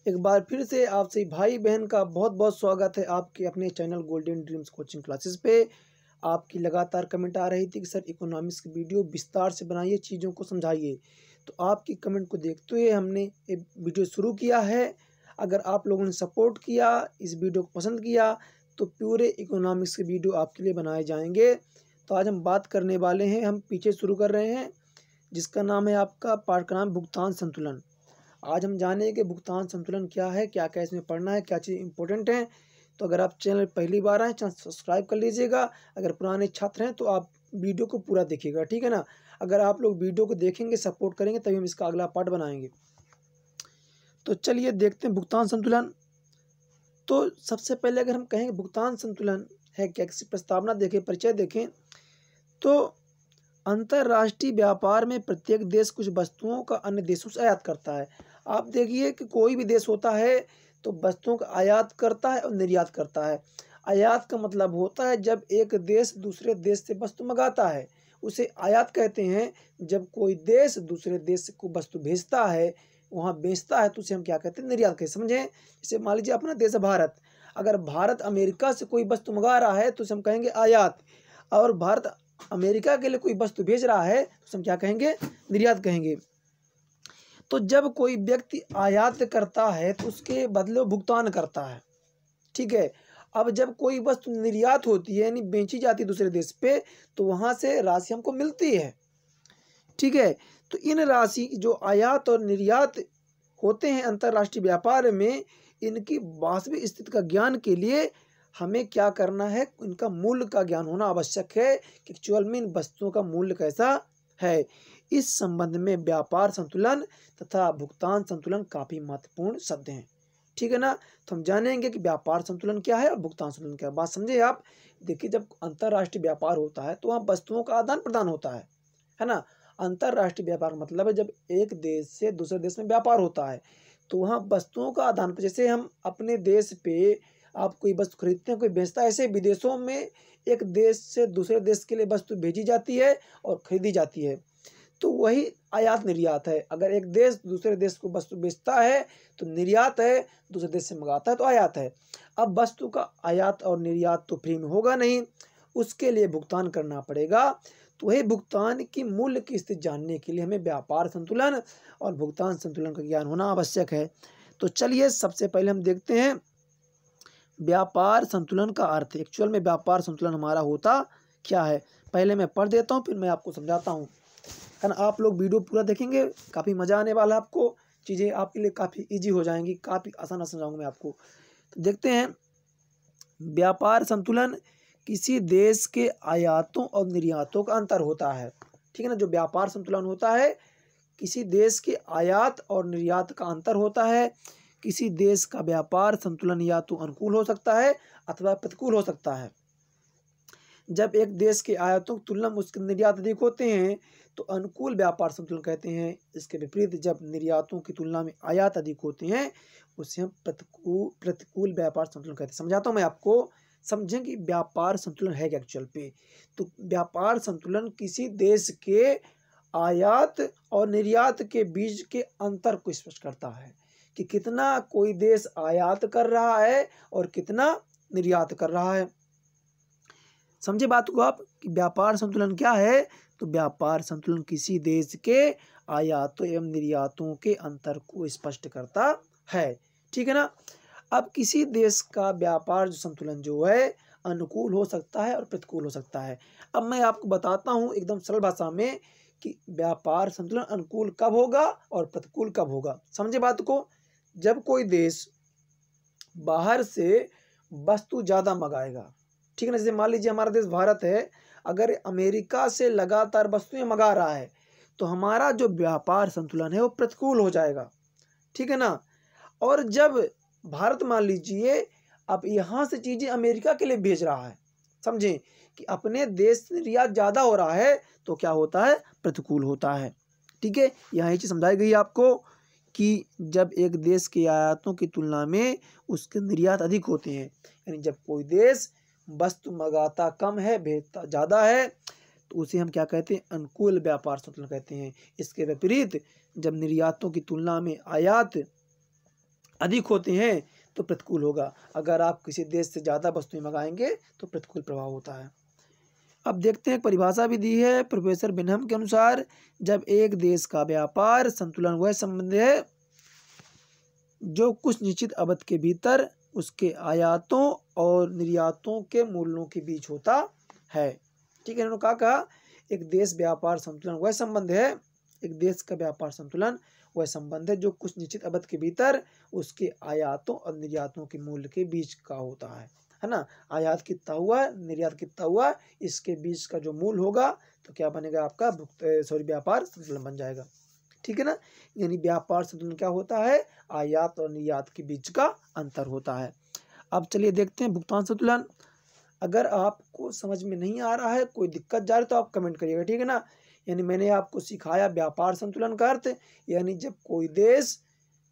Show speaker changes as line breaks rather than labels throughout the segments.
एक बार फिर से आप सभी भाई बहन का बहुत बहुत स्वागत है आपके अपने channel golden dreams coaching classes पे। आपकी लगातार कमेंट आ रही थी कि सर इकोनॉमिक्स की वीडियो विस्तार से बनाइए, चीज़ों को समझाइए। तो आपकी कमेंट को देखते हुए हमने ये वीडियो शुरू किया है। अगर आप लोगों ने सपोर्ट किया, इस वीडियो को पसंद किया, तो पूरे इकोनॉमिक्स के वीडियो आपके लिए बनाए जाएंगे। तो आज हम बात करने वाले हैं, हम पीछे शुरू कर रहे हैं, जिसका नाम है आपका पाठ का नाम भुगतान संतुलन। आज हम जानेंगे कि भुगतान संतुलन क्या है, क्या क्या इसमें पढ़ना है, क्या चीज़ इंपॉर्टेंट है। तो अगर आप चैनल पहली बार आए, चैनल सब्सक्राइब कर लीजिएगा। अगर पुराने छात्र हैं तो आप वीडियो को पूरा देखिएगा, ठीक है ना। अगर आप लोग वीडियो को देखेंगे, सपोर्ट करेंगे, तभी हम इसका अगला पार्ट बनाएंगे। तो चलिए देखते हैं भुगतान संतुलन। तो सबसे पहले अगर हम कहेंगे भुगतान संतुलन है क्या, किसी प्रस्तावना देखें, परिचय देखें, तो अंतर्राष्ट्रीय व्यापार में प्रत्येक देश कुछ वस्तुओं का अन्य देशों से आयात करता है। आप देखिए कि कोई भी देश होता है तो वस्तुओं का आयात करता है और निर्यात करता है। आयात का मतलब होता है जब एक देश दूसरे देश से वस्तु मंगाता है, उसे आयात कहते हैं। जब कोई देश दूसरे देश को वस्तु भेजता है, वहाँ बेचता है, तो उसे हम क्या कहते हैं, निर्यात कहते हैं। समझें, जैसे मान लीजिए अपना देश है भारत, अगर भारत अमेरिका से कोई वस्तु मंगा रहा है तो उसे हम कहेंगे आयात, और भारत अमेरिका के लिए कोई वस्तु भेज रहा है तो हम क्या कहेंगे, निर्यात कहेंगे। तो जब कोई व्यक्ति आयात करता है तो उसके बदले वो भुगतान करता है, ठीक है। अब जब कोई वस्तु निर्यात होती है, यानी बेची जाती है दूसरे देश पे, तो वहां से राशि हमको मिलती है, ठीक है। तो इन राशि जो आयात और निर्यात होते हैं अंतर्राष्ट्रीय व्यापार में, इनकी वास्तविक स्थिति का ज्ञान के लिए हमें क्या करना है, इनका मूल्य का ज्ञान होना आवश्यक है कि एक्चुअल में इन वस्तुओं का मूल्य कैसा है। इस संबंध में व्यापार संतुलन तथा भुगतान संतुलन काफी महत्वपूर्ण शब्द हैं, ठीक है ना। तो हम जानेंगे कि व्यापार संतुलन क्या है और भुगतान संतुलन क्या है। बात समझे आप। देखिए, जब अंतर्राष्ट्रीय व्यापार होता है तो वहाँ वस्तुओं का आदान प्रदान होता है ना। अंतर्राष्ट्रीय व्यापार मतलब है जब एक देश से दूसरे देश में व्यापार होता है तो वहाँ वस्तुओं का आदान, जैसे हम अपने देश पे आप कोई वस्तु खरीदते हैं, कोई बेचता है, ऐसे विदेशों में एक देश से दूसरे देश के लिए वस्तु भेजी जाती है और खरीदी जाती है, तो वही आयात निर्यात है। अगर एक देश दूसरे देश को वस्तु बेचता है तो निर्यात है, दूसरे देश से मंगाता है तो आयात है। अब वस्तु का आयात और निर्यात तो फ्री में होगा नहीं, उसके लिए भुगतान करना पड़ेगा। तो वही भुगतान की मूल्य की स्थिति जानने के लिए हमें व्यापार संतुलन और भुगतान संतुलन का ज्ञान होना आवश्यक है। तो चलिए सबसे पहले हम देखते हैं व्यापार संतुलन का अर्थ। एक्चुअल में व्यापार संतुलन हमारा होता क्या है, पहले मैं पढ़ देता हूँ, फिर मैं आपको समझाता हूँ, है ना। आप लोग वीडियो पूरा देखेंगे, काफ़ी मज़ा आने वाला है आपको, चीज़ें आपके लिए काफ़ी इजी हो जाएंगी, काफ़ी आसान समझाऊंगा मैं आपको। तो देखते हैं, व्यापार संतुलन किसी देश के आयातों और निर्यातों का अंतर होता है, ठीक है ना। जो व्यापार संतुलन होता है, किसी देश के आयात और निर्यात का अंतर होता है। किसी देश का व्यापार संतुलन या तो अनुकूल हो सकता है अथवा प्रतिकूल हो सकता है। जब एक देश के आयातों की तुलना में उसके निर्यात अधिक होते हैं तो अनुकूल व्यापार संतुलन कहते हैं। इसके विपरीत जब निर्यातों की तुलना में आयात अधिक होते हैं उसे हम प्रतिकूल व्यापार संतुलन कहते हैं। समझाता हूँ मैं आपको, समझें कि व्यापार संतुलन है क्या एक्चुअल पे। तो व्यापार संतुलन किसी देश के आयात और निर्यात के बीच के अंतर को स्पष्ट करता है कि कितना कोई देश आयात कर रहा है और कितना निर्यात कर रहा है। समझे बात को आप कि व्यापार संतुलन क्या है। तो व्यापार संतुलन किसी देश के आयातों एवं निर्यातों के अंतर को स्पष्ट करता है, ठीक है ना। अब किसी देश का व्यापार संतुलन जो है अनुकूल हो सकता है और प्रतिकूल हो सकता है। अब मैं आपको बताता हूँ एकदम सरल भाषा में कि व्यापार संतुलन अनुकूल कब होगा और प्रतिकूल कब होगा। समझे बात को। जब कोई देश बाहर से वस्तु ज़्यादा मंगाएगा, ठीक है ना। जैसे मान लीजिए हमारा देश भारत है, अगर अमेरिका से लगातार वस्तुएं मंगा रहा है तो हमारा जो व्यापार संतुलन है वो प्रतिकूल हो जाएगा, ठीक है ना। और जब भारत मान लीजिए अब यहाँ से चीज़ें अमेरिका के लिए भेज रहा है, समझें कि अपने देश से निर्यात ज़्यादा हो रहा है, तो क्या होता है, प्रतिकूल होता है, ठीक है। यहाँ ये चीज़ समझाई गई आपको कि जब एक देश के आयातों की तुलना में उसके निर्यात अधिक होते हैं, यानी जब कोई देश वस्तु मंगाता कम है, भेजता ज़्यादा है, तो उसे हम क्या कहते हैं, अनुकूल व्यापार संतुलन कहते हैं। इसके विपरीत जब निर्यातों की तुलना में आयात अधिक होते हैं तो प्रतिकूल होगा। अगर आप किसी देश से ज़्यादा वस्तुएं मंगाएंगे तो प्रतिकूल प्रभाव होता है। अब देखते हैं, एक परिभाषा भी दी है प्रोफेसर बिनहम के अनुसार, जब एक देश का व्यापार संतुलन वह संबंध है जो कुछ निश्चित अवधि के भीतर उसके आयातों और निर्यातों के मूल्यों के बीच होता है। ठीक है, इन्होंने कहा एक देश व्यापार संतुलन वह संबंध है, एक देश का व्यापार संतुलन वह संबंध है जो कुछ निश्चित अवधि के भीतर उसके आयातों और निर्यातों के मूल्य के बीच का होता है ना। आयात कितना हुआ, निर्यात कितना हुआ, इसके बीच का जो मूल्य होगा तो क्या बनेगा आपका व्यापार संतुलन बन जाएगा। ठीक है ना, यानी व्यापार संतुलन क्या होता है, आयात और निर्यात के बीच का अंतर होता है। अब चलिए देखते हैं भुगतान संतुलन। अगर आपको समझ में नहीं आ रहा है, कोई दिक्कत जा रही तो आप कमेंट करिएगा, ठीक है ना। यानी मैंने आपको सिखाया व्यापार संतुलन का अर्थ, यानी जब कोई देश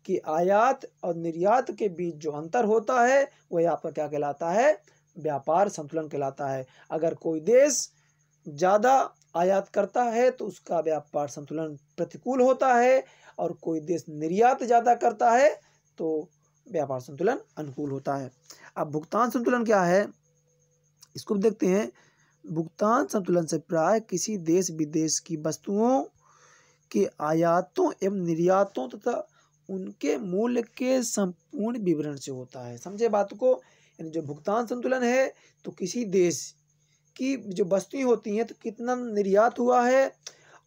की आयात और निर्यात के बीच जो अंतर होता है वह आपका क्या कहलाता है, व्यापार संतुलन कहलाता है। अगर कोई देश ज़्यादा आयात करता है तो उसका व्यापार संतुलन प्रतिकूल होता है, और कोई देश निर्यात ज़्यादा करता है तो व्यापार संतुलन अनुकूल होता है। अब भुगतान संतुलन क्या है, इसको भी देखते हैं। भुगतान संतुलन से प्राय किसी देश विदेश की वस्तुओं के आयातों एवं निर्यातों तथा उनके मूल्य के संपूर्ण विवरण से होता है। समझे बात को, यानी जो भुगतान संतुलन है तो किसी देश की जो वस्तुएं होती हैं तो कितना निर्यात हुआ है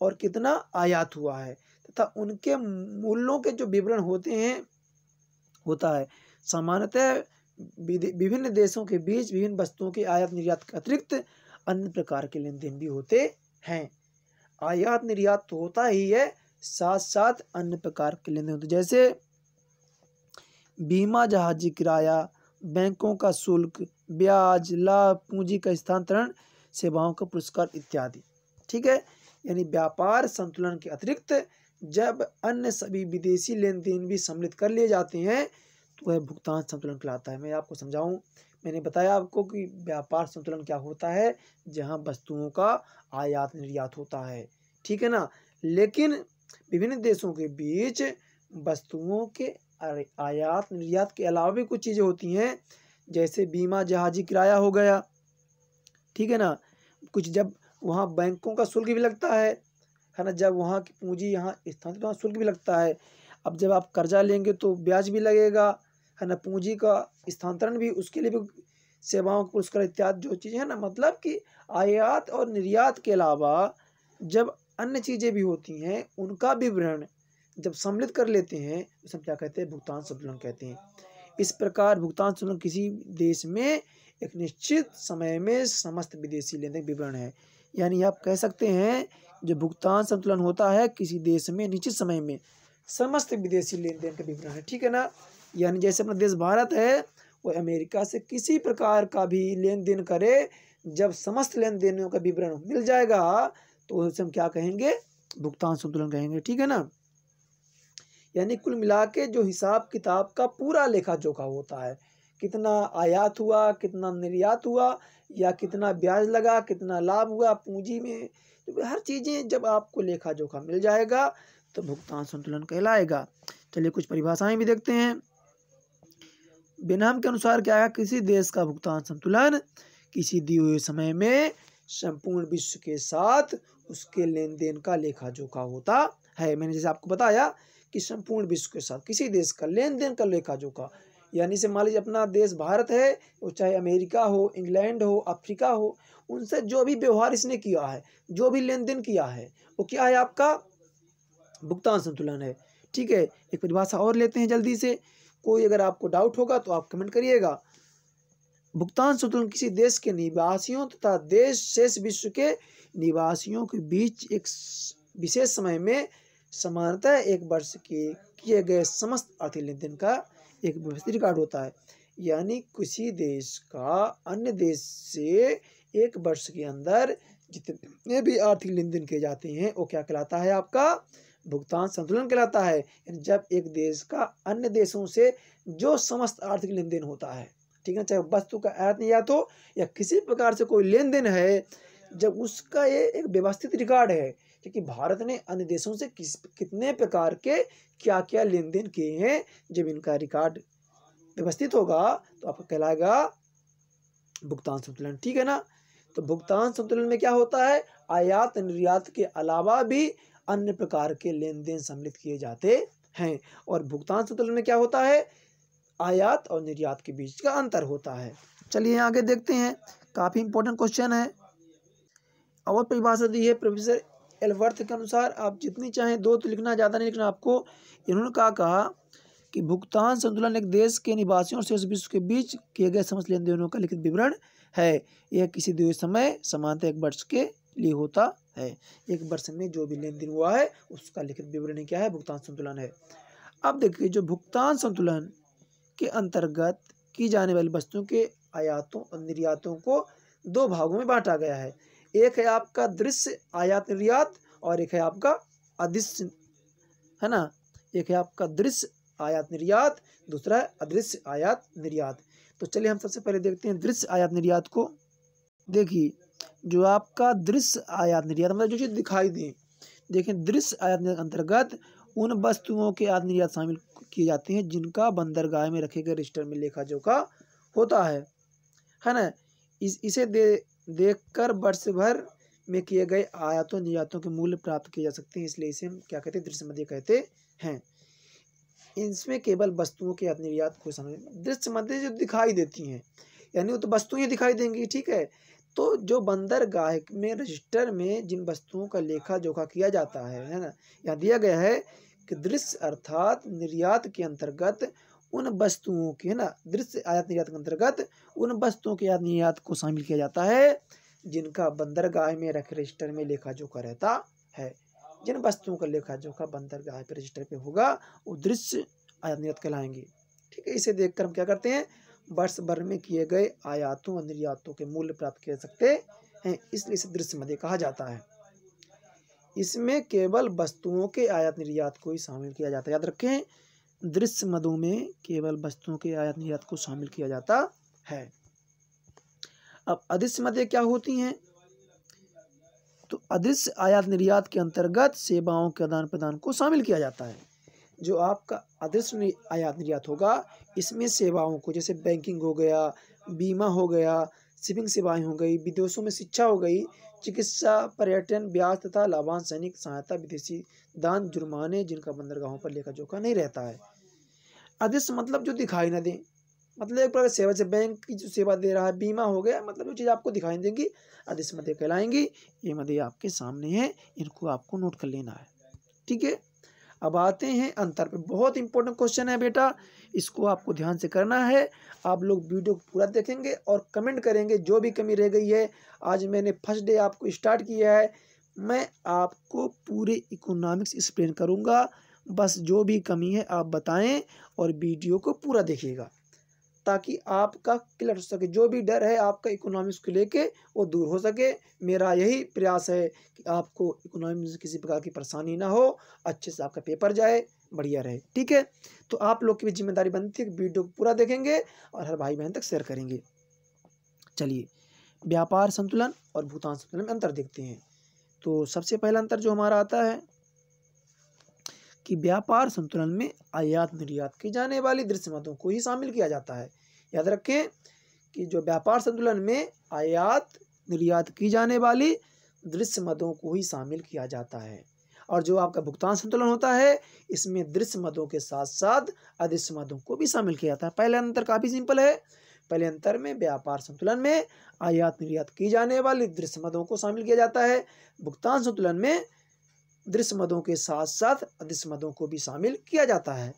और कितना आयात हुआ है तथा उनके मूल्यों के जो विवरण होते हैं होता है। सामान्यतः विभिन्न देशों के बीच विभिन्न वस्तुओं के आयात निर्यात के अतिरिक्त अन्य प्रकार के लेन देन भी होते हैं। आयात निर्यात तो होता ही है, साथ साथ अन्य प्रकार के लेन देन होते, जैसे बीमा, जहाजी किराया, बैंकों का शुल्क, ब्याज, लाभ, पूंजी का स्थानांतरण, सेवाओं का पुरस्कार इत्यादि। ठीक है, यानी व्यापार संतुलन के अतिरिक्त जब अन्य सभी विदेशी लेन देन भी सम्मिलित कर लिए जाते हैं तो वह भुगतान संतुलन कहलाता है। मैं आपको समझाऊं, मैंने बताया आपको कि व्यापार संतुलन क्या होता है, जहां वस्तुओं का आयात निर्यात होता है, ठीक है ना। लेकिन विभिन्न देशों के बीच वस्तुओं के आयात निर्यात के अलावा भी कुछ चीज़ें होती हैं, जैसे बीमा, जहाजी किराया हो गया, ठीक है ना। कुछ जब वहाँ बैंकों का शुल्क भी लगता है ना, जब वहाँ की पूंजी यहाँ स्थानांतरित वहाँ शुल्क भी लगता है। अब जब आप कर्जा लेंगे तो ब्याज भी लगेगा, है ना, पूंजी का स्थानांतरण भी, उसके लिए भी सेवाओं का पुरस्कार इत्यादि जो चीज़ें हैं ना। मतलब कि आयात और निर्यात के अलावा जब अन्य चीज़ें भी होती हैं उनका विवरण जब सम्मिलित कर लेते हैं उसे हम क्या कहते हैं, भुगतान संतुलन कहते हैं। इस प्रकार भुगतान संतुलन किसी देश में एक निश्चित समय में समस्त विदेशी लेन देन विवरण है। यानी आप कह सकते हैं जो भुगतान संतुलन होता है किसी देश में निश्चित समय में समस्त विदेशी लेन देन का विवरण है, ठीक है ना। यानी जैसे अपना देश भारत है, वो अमेरिका से किसी प्रकार का भी लेन देन करे, जब समस्त लेन देनों का विवरण मिल जाएगा तो उसे हम क्या कहेंगे, भुगतान संतुलन कहेंगे, ठीक है ना। यानी कुल मिला के जो हिसाब किताब का पूरा लेखा जोखा होता है, कितना आयात हुआ, कितना निर्यात हुआ, या कितना ब्याज लगा, कितना लाभ हुआ पूंजी में, तो हर चीज़ें जब आपको लेखा जोखा मिल जाएगा तो भुगतान संतुलन कहलाएगा। चलिए कुछ परिभाषाएं भी देखते हैं। बेनाम के अनुसार क्या है, किसी देश का भुगतान संतुलन किसी दिए हुए समय में संपूर्ण विश्व के साथ उसके लेन देन का लेखा जोखा होता है। मैंने जैसे आपको बताया कि संपूर्ण विश्व के साथ किसी देश का लेन देन का लेखा जोखा, यानी से मान लीजिए अपना देश भारत है, वो चाहे अमेरिका हो, इंग्लैंड हो, अफ्रीका हो, उनसे जो भी व्यवहार इसने किया है, जो भी लेन देन किया है, वो क्या है, आपका भुगतान संतुलन है। ठीक है, एक परिभाषा और लेते हैं जल्दी से, कोई अगर आपको डाउट होगा तो आप कमेंट करिएगा। भुगतान संतुलन किसी देश के निवासियों तथा देश शेष विश्व के निवासियों के बीच एक विशेष समय में समानतः एक वर्ष के किए गए समस्त आर्थिक लेन देन का एक व्यवस्थित रिकॉर्ड होता है। यानी किसी देश का अन्य देश से एक वर्ष के अंदर जितने भी आर्थिक लेन देन किए जाते हैं वो क्या कहलाता है, आपका भुगतान संतुलन कहलाता है। जब एक देश का अन्य देशों से जो समस्त आर्थिक लेन देन होता है, ठीक है, चाहे वस्तु का आयात निर्यात हो या किसी प्रकार से कोई लेन देन है, जब उसका ये एक व्यवस्थित रिकॉर्ड है क्योंकि भारत ने अन्य देशों से कितने प्रकार के क्या क्या लेन देन किए हैं, जब इनका रिकॉर्ड व्यवस्थित होगा तो आपका कहलाएगा भुगतान संतुलन। ठीक है ना। तो भुगतान संतुलन में क्या होता है, आयात निर्यात के अलावा भी अन्य प्रकार के लेन देन सम्मिलित किए जाते हैं। और भुगतान संतुलन में क्या होता है, आयात और निर्यात के बीच का अंतर होता है। चलिए आगे देखते हैं, काफी इंपॉर्टेंट क्वेश्चन है। और परिभाषा दी है प्रोफेसर एल्वर्थ के अनुसार, आप जितनी चाहें दो तो लिखना, ज़्यादा नहीं लिखना आपको। इन्होंने कहा कि भुगतान संतुलन एक देश के निवासियों और शेष विश्व के बीच किए गए समस्त लेन देनों का लिखित विवरण है। यह किसी दिए समय सामान्यतः एक वर्ष के लिए होता है। एक वर्ष में जो भी लेन देन हुआ है उसका लिखित विवरण क्या है, भुगतान संतुलन है। अब देखिए, जो भुगतान संतुलन के अंतर्गत की जाने वाली वस्तुओं के आयातों और निर्यातों को दो भागों में बांटा गया है। एक है आपका दृश्य आयात निर्यात और एक है आपका अदृश्य, है ना। एक है आपका दृश्य आयात निर्यात, दूसरा है अदृश्य आयात निर्यात। तो चलिए हम सबसे पहले देखते हैं दृश्य आयात निर्यात को। देखिए, जो आपका दृश्य आयात निर्यात मतलब जो चीज़ दिखाई दे, देखें दृश्य आयात निर्यात अंतर्गत उन वस्तुओं के आयात निर्यात शामिल किए जाते हैं जिनका बंदरगाह में रखे गए रजिस्टर में लेखा जोखा होता है ना। इसे देखकर वर्ष भर में किए गए आयातों निर्यातों के मूल्य प्राप्त किए जा सकते हैं, इसलिए इसे हम क्या कहते हैं, दृश्य मध्य कहते हैं। इसमें केवल वस्तुओं के आयात निर्यात को समझ, दृश्य मध्य जो दिखाई देती हैं, यानी वो तो वस्तुएं दिखाई देंगी, ठीक है। तो जो बंदरगाह में रजिस्टर में जिन वस्तुओं का लेखा जोखा किया जाता है ना, यहाँ दिया गया है कि दृश्य अर्थात निर्यात के अंतर्गत उन वस्तुओं के, है ना, दृश्य आयात निर्यात के अंतर्गत उन वस्तुओं के आयात निर्यात को शामिल किया जाता है जिनका बंदरगाह में रखे रजिस्टर में लेखा जोखा रहता है। जिन वस्तुओं का लेखा जोखा बंदरगाह पे रजिस्टर पे होगा वो दृश्य आयात निर्यात कहलाएंगे। ठीक है, इसे देखकर हम क्या करते हैं, वर्ष भर में किए गए आयातों और निर्यातों के मूल्य प्राप्त कर सकते हैं, इसलिए इसे दृश्य मध्य कहा जाता है। इसमें केवल वस्तुओं के आयात निर्यात को ही शामिल किया जाता है। याद रखें, दृश्य मदों में केवल वस्तुओं के आयात निर्यात को शामिल किया जाता है। अब अदृश्य मदें क्या होती हैं, तो अदृश्य आयात निर्यात के अंतर्गत सेवाओं के आदान प्रदान को शामिल किया जाता है। जो आपका अदृश्य आयात निर्यात होगा इसमें सेवाओं को, जैसे बैंकिंग हो गया, बीमा हो गया, शिपिंग सेवाएं हो गई, विदेशों में शिक्षा हो गई, चिकित्सा, पर्यटन, ब्याज तथा लाभांश, सैनिक सहायता, विदेशी दान, जुर्माने जिनका बंदरगाहों पर लेखा जोखा नहीं रहता है। अदृश्य मतलब जो दिखाई न दे, मतलब एक प्रकार सेवा, से बैंक की जो सेवा दे रहा है, बीमा हो गया, मतलब जो चीज़ आपको दिखाई देंगी अदृश्य मदें कहलाएंगी। ये मदें आपके सामने हैं, इनको आपको नोट कर लेना है। ठीक है, अब आते हैं अंतर पे। बहुत इंपॉर्टेंट क्वेश्चन है बेटा, इसको आपको ध्यान से करना है। आप लोग वीडियो को पूरा देखेंगे और कमेंट करेंगे जो भी कमी रह गई है। आज मैंने फर्स्ट डे आपको स्टार्ट किया है, मैं आपको पूरे इकोनॉमिक्स एक्सप्लेन करूँगा, बस जो भी कमी है आप बताएं और वीडियो को पूरा देखिएगा ताकि आपका क्लियर हो सके। जो भी डर है आपका इकोनॉमिक्स को लेके वो दूर हो सके। मेरा यही प्रयास है कि आपको इकोनॉमिक्स में किसी प्रकार की परेशानी ना हो, अच्छे से आपका पेपर जाए, बढ़िया रहे। ठीक है, तो आप लोग की भी जिम्मेदारी बनती है कि वीडियो को पूरा देखेंगे और हर भाई बहन तक शेयर करेंगे। चलिए, व्यापार संतुलन और भुगतान संतुलन में अंतर देखते हैं। तो सबसे पहला अंतर जो हमारा आता है कि व्यापार संतुलन में आयात निर्यात की जाने वाली दृश्य मदों को ही शामिल किया जाता है। याद रखें कि जो व्यापार संतुलन में आयात निर्यात की जाने वाली दृश्य मदों को ही शामिल किया जाता है, और जो आपका भुगतान संतुलन होता है इसमें दृश्य मदों के साथ साथ अदृश्य मदों को भी शामिल किया जाता है। पहले अंतर काफ़ी सिंपल है। पहले अंतर में व्यापार संतुलन में आयात निर्यात की जाने वाली दृश्य मदों को शामिल किया जाता है, भुगतान संतुलन में दृश्य मदों के साथ साथ अदृश्य मदों को भी शामिल किया जाता है।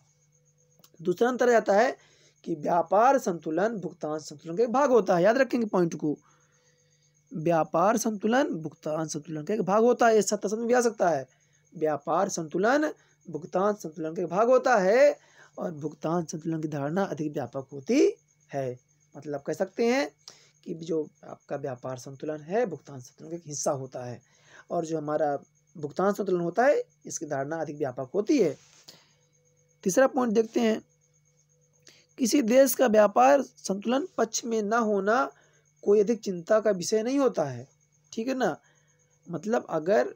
दूसरा अंतर आता है कि व्यापार संतुलन भुगतान संतुलन का एक भाग होता है। याद रखेंगे पॉइंट को, व्यापार संतुलन भुगतान संतुलन का एक भाग होता है। ऐसा समझ में भी आ सकता है, व्यापार संतुलन भुगतान संतुलन का एक भाग होता है और भुगतान संतुलन की धारणा अधिक व्यापक होती है। मतलब कह सकते हैं कि जो आपका व्यापार संतुलन है भुगतान संतुलन का एक हिस्सा होता है, और जो हमारा भुगतान संतुलन होता है इसकी धारणा अधिक व्यापक होती है। तीसरा पॉइंट देखते हैं, किसी देश का व्यापार संतुलन पक्ष में न होना कोई अधिक चिंता का विषय नहीं होता है। ठीक है ना, मतलब अगर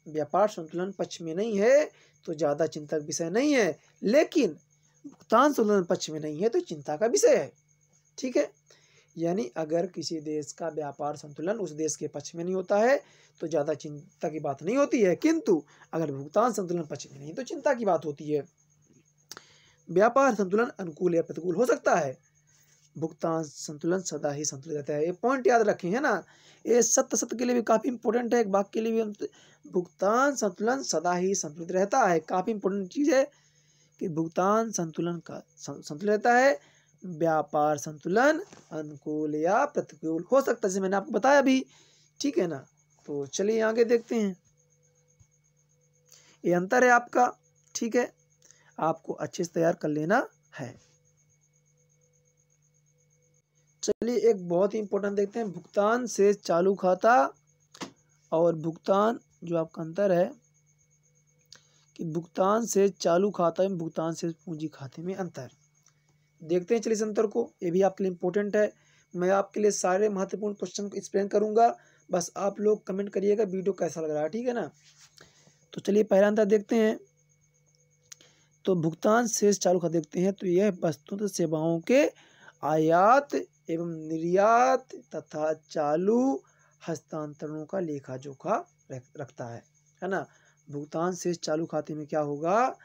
व्यापार संतुलन पक्ष में नहीं है तो ज़्यादा चिंता का विषय नहीं है, लेकिन भुगतान संतुलन पक्ष में नहीं है तो चिंता का विषय है। ठीक है, यानी अगर किसी देश का व्यापार संतुलन उस देश के पक्ष में नहीं होता है तो ज़्यादा चिंता की बात नहीं होती है, किंतु अगर भुगतान संतुलन पक्ष में नहीं तो चिंता की बात होती है। व्यापार संतुलन अनुकूल या प्रतिकूल हो सकता है, भुगतान संतुलन सदा ही संतुलित रहता है। ये पॉइंट याद रखें, है ना, ये सत्य के लिए भी काफ़ी इंपॉर्टेंट है, एक वाक्य के लिए भी। भुगतान संतुलन सदा ही संतुलित रहता है, काफ़ी इंपॉर्टेंट चीज़ है कि भुगतान संतुलन का संतुलित रहता है। व्यापार संतुलन अनुकूल या प्रतिकूल हो सकता है, जैसे मैंने आपको बताया अभी। ठीक है ना, तो चलिए आगे देखते हैं। ये अंतर है आपका। ठीक है, आपको अच्छे से तैयार कर लेना है। चलिए एक बहुत ही इंपॉर्टेंट देखते हैं, भुगतान से चालू खाता और भुगतान, जो आपका अंतर है कि भुगतान से चालू खाता में भुगतान से पूंजी खाते में अंतर। देखते हैं चलिए इस अंतर को, ये भी आपके लिए इंपॉर्टेंट है। मैं आपके लिए सारे महत्वपूर्ण क्वेश्चन को एक्सप्लेन करूंगा, बस आप लोग कमेंट करिएगा वीडियो कैसा लग रहा है। ठीक है ना, तो चलिए पहला अंतर देखते हैं। तो भुगतान से चालू खाता देखते हैं, तो यह वस्तुओं तथा सेवाओं के आयात एवं निर्यात तथा चालू हस्तांतरणों का लेखा जोखा रखता है ना। भुगतान से चालू खाते में क्या होगा,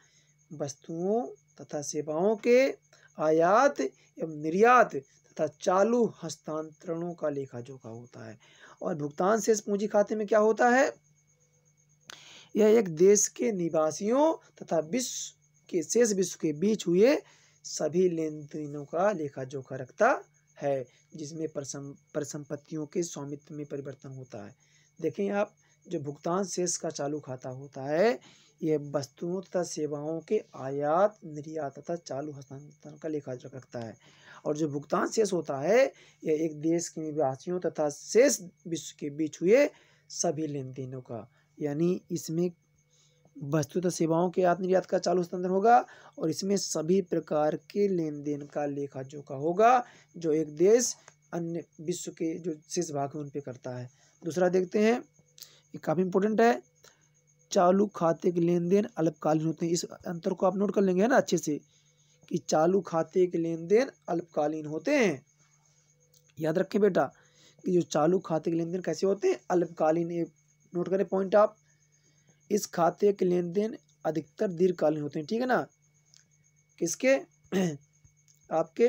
वस्तुओं तथा सेवाओं के आयात एवं निर्यात तथा चालू हस्तांतरणों का लेखा जोखा होता है। और भुगतान शेष पूंजी खाते में क्या होता है, यह एक देश के निवासियों तथा विश्व के बीच हुए सभी लेन देनों का लेखा जोखा रखता है, जिसमें परिसंपत्तियों के स्वामित्व में परिवर्तन होता है। देखें आप, जो भुगतान शेष का चालू खाता होता है, यह वस्तुओं तथा सेवाओं के आयात निर्यात तथा चालू हस्तांतरण का लेखा जोखा रखता है। और जो भुगतान शेष होता है, यह एक देश के निवासियों तथा शेष विश्व के बीच हुए सभी लेन देनों का, यानी इसमें वस्तु तथा सेवाओं के आयात निर्यात का चालू हस्तांतरण होगा और इसमें सभी प्रकार के लेन देन का लेखा जोखा होगा जो एक देश अन्य विश्व के जो शेष भाग है उन पे करता है। दूसरा देखते हैं, ये काफ़ी इंपॉर्टेंट है, चालू खाते के लेन देन अल्पकालीन होते हैं। इस अंतर को आप नोट कर लेंगे, है ना, अच्छे से, कि चालू खाते के लेन देन अल्पकालीन होते हैं। याद रखें बेटा कि जो चालू खाते के लेन देन कैसे होते हैं, अल्पकालीन। ये नोट करें पॉइंट आप। इस खाते के लेन देन अधिकतर दीर्घकालीन होते हैं। ठीक है ना, किसके आपके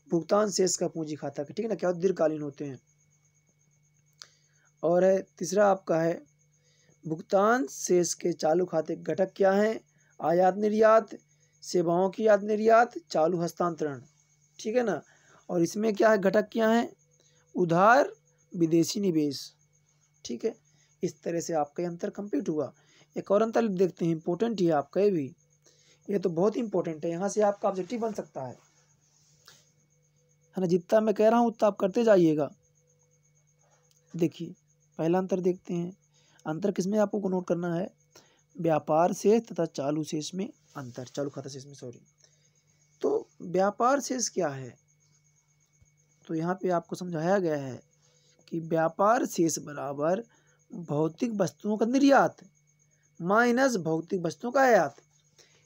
भुगतान शेष का पूंजी खाता के, ठीक है ना, क्या दीर्घकालीन होते हैं। और है तीसरा आपका है, भुगतान शेष के चालू खाते के घटक क्या हैं, आयात निर्यात, सेवाओं की आयात निर्यात, चालू हस्तांतरण। ठीक है ना, और इसमें क्या है, घटक क्या है, उधार, विदेशी निवेश। ठीक है, इस तरह से आपका ये अंतर कंप्लीट हुआ। एक और अंतर देखते हैं, इंपॉर्टेंट ही है आपका ये भी, ये तो बहुत इंपॉर्टेंट है, यहाँ से आपका ऑब्जेक्टिव बन सकता है ना। जितना मैं कह रहा हूँ उतना आप करते जाइएगा। देखिए पहला अंतर देखते हैं, अंतर किसमें आपको नोट करना है, व्यापार शेष तथा चालू शेष में अंतर, चालू खाता शेष में, सॉरी। तो व्यापार शेष क्या है, तो यहाँ पे आपको समझाया गया है कि व्यापार शेष बराबर भौतिक वस्तुओं का निर्यात माइनस भौतिक वस्तुओं का आयात।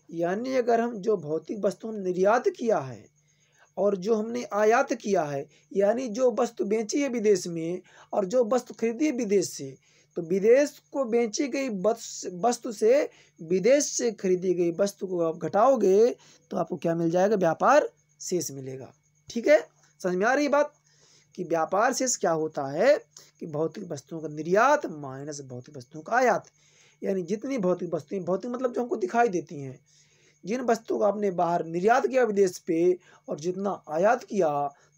यानी अगर हम जो भौतिक वस्तुओं ने निर्यात किया है और जो हमने आयात किया है, यानी जो वस्तु बेची है विदेश में और जो वस्तु खरीदी है विदेश से, तो विदेश को बेची गई वस्तु से विदेश से खरीदी गई वस्तु को आप घटाओगे तो आपको क्या मिल जाएगा, व्यापार शेष मिलेगा। ठीक है, समझ में आ रही बात कि व्यापार शेष क्या होता है कि भौतिक वस्तुओं का निर्यात माइनस भौतिक वस्तुओं का आयात। यानी जितनी भौतिक वस्तुएं, भौतिक मतलब जो हमको दिखाई देती हैं, जिन वस्तुओं को आपने बाहर निर्यात किया विदेश पे और जितना आयात किया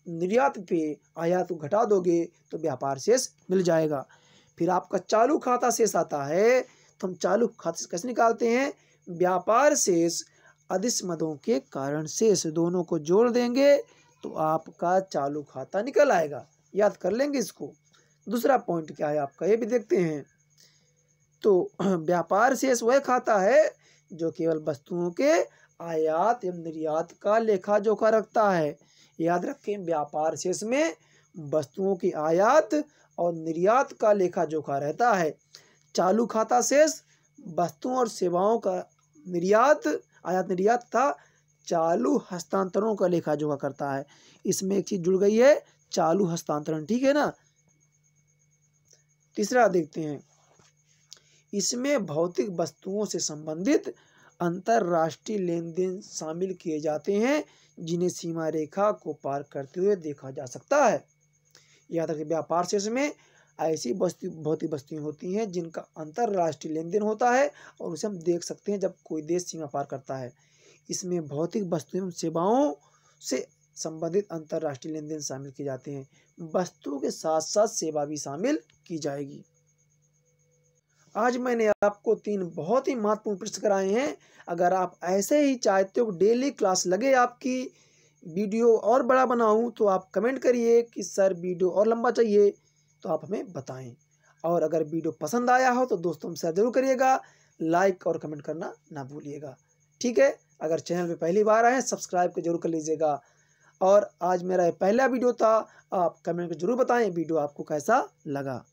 निर्यात पे, आयात को घटा दोगे तो व्यापार शेष मिल जाएगा। फिर आपका चालू खाता शेष आता है, तो हम चालू खाता शेष कैसे निकालते हैं, व्यापार शेष अदिश मदों के कारण शेष दोनों को जोड़ देंगे तो आपका चालू खाता निकल आएगा। याद कर लेंगे इसको। दूसरा पॉइंट क्या है आपका, ये भी देखते हैं। तो व्यापार शेष वह खाता है जो केवल वस्तुओं के आयात एवं निर्यात का लेखा जोखा रखता है। याद रखें, व्यापार शेष में वस्तुओं की आयात और निर्यात का लेखा जोखा रहता है। चालू खाता शेष वस्तुओं और सेवाओं का निर्यात, आयात निर्यात तथा चालू हस्तांतरणों का लेखा जोखा करता है। इसमें एक चीज जुड़ गई है, चालू हस्तांतरण, ठीक है ना। तीसरा देखते हैं, इसमें भौतिक वस्तुओं से संबंधित अंतरराष्ट्रीय लेन देन शामिल किए जाते हैं जिन्हें सीमा रेखा को पार करते हुए देखा जा सकता है। याद रखिए, व्यापार शेष में ऐसी भौतिक वस्तुएं होती हैं जिनका अंतरराष्ट्रीय लेन देन होता है और उसे हम देख सकते हैं जब कोई देश सीमा पार करता है। इसमें भौतिक वस्तुएं एवं सेवाओं से संबंधित अंतरराष्ट्रीय लेन देन शामिल किए जाते हैं। वस्तुओं के साथ साथ सेवा भी शामिल की जाएगी। आज मैंने आपको 3 बहुत ही महत्वपूर्ण प्रश्न कराए हैं। अगर आप ऐसे ही चाहते हो डेली क्लास लगे, आपकी वीडियो और बड़ा बनाऊं, तो आप कमेंट करिए कि सर वीडियो और लंबा चाहिए, तो आप हमें बताएं। और अगर वीडियो पसंद आया हो तो दोस्तों में शेयर जरूर करिएगा, लाइक और कमेंट करना ना भूलिएगा, ठीक है। अगर चैनल पे पहली बार आए हैं सब्सक्राइब जरूर कर लीजिएगा। और आज मेरा पहला वीडियो था, आप कमेंट में जरूर बताएं वीडियो आपको कैसा लगा।